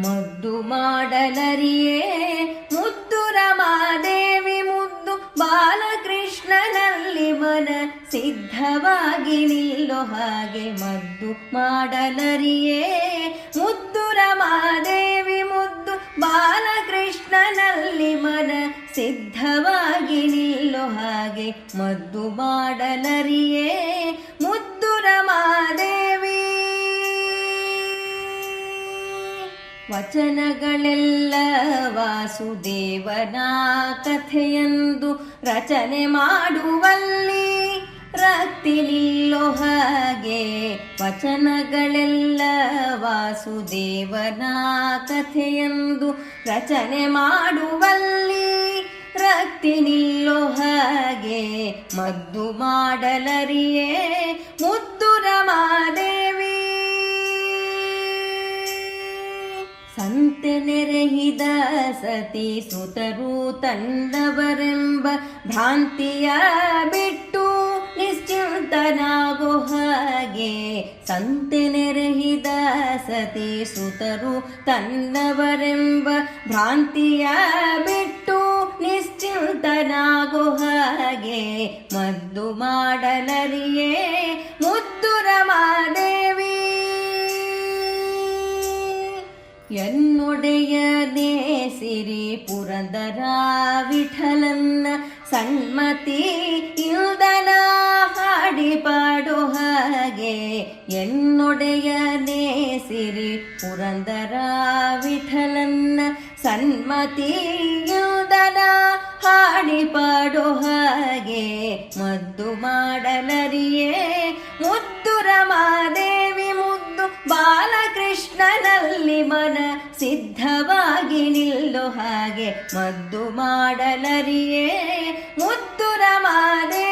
ಮದ್ದು ಮಾಡಲರಿಯೇ ಮುದ್ದು ರಮಾದೇವಿ ಮುದ್ದು ಬಾಲಕೃಷ್ಣನಲ್ಲಿ ಮನ ಸಿದ್ಧವಾಗಿ ನಿಲ್ಲೋ ಹಾಗೆ ಮದ್ದು ಮಾಡಲರಿಯೇ ಮುದ್ದು ರಮಾದೇವಿ ಮುದ್ದು ಬಾಲಕೃಷ್ಣನಲ್ಲಿ ಮನ ಸಿದ್ಧವಾಗಿ ನಿಲ್ಲೋ ಹಾಗೆ ಮದ್ದು ಮಾಡಲರಿಯೇ ಮುದ್ದು ರಮಾದೇವಿ. ವಚನಗಳೆಲ್ಲ ವಾಸುದೇವನ ಕಥೆಯೆಂದು ರಚನೆ ಮಾಡುವಲ್ಲಿ ರಕ್ತಿ ನಿಲ್ಲೋ ಹಾಗೆ ವಚನಗಳೆಲ್ಲ ವಾಸುದೇವನ ಕಥೆಯೆಂದು ರಚನೆ ಮಾಡುವಲ್ಲಿ ರಕ್ತಿ ನಿಲ್ಲೋ ಹಾಗೆ ಮದ್ದು ಮಾಡಲರಿಯೇ ಮುದ್ದು ರಮಾದೇವಿ. ಸಂತೆ ನೆರೆಹಿದ ಸತಿ ಸುತರು ತಂದವರೆಂಬ ಭ್ರಾಂತಿಯ ಬಿಟ್ಟು ನಿಶ್ಚಿಂತನಾಗೋ ಹಾಗೆ ಸಂತೆ ನೆರೆಹಿದ ಸತಿ ಸುತರು ತಂದವರೆಂಬ ಭ್ರಾಂತಿಯ ಬಿಟ್ಟು ನಿಶ್ಚಿಂತನಾಗೋ ಹಾಗೆ ಮದ್ದು ಮಾಡಲರಿಯೇ ಮುದ್ದು ರಮಾದೇವಿ. ಎನ್ನೊಡೆಯನೇ ಸಿರಿ ಪುರಂದರ ವಿಠಲನ್ನ ಸನ್ಮತಿ ಇಲ್ದನ ಹಾಡಿ ಪಾಡೋ ಹಾಗೆ ಎನ್ನೊಡೆಯನೇ ಸಿರಿ ಪುರಂದರ ವಿಠಲನ್ನ ಸನ್ಮತಿ ಇಲ್ದನ ಹಾಡಿ ಪಾಡೋ ಹಾಗೆ ಮದ್ದು ಮಾಡಲರಿಯೇ ಮುದ್ದು ರಮಾದೇವಿ ಮುದ್ದು ಬಾಲಕೃಷ್ಣನಲ್ಲಿ ಮನ ಸಿದ್ಧವಾಗಿ ನಿಲ್ಲೋ ಹಾಗೆ ಮದ್ದು ಮಾಡಲರಿಯೇ ಮುದ್ದು ರಮಾದೇವಿ.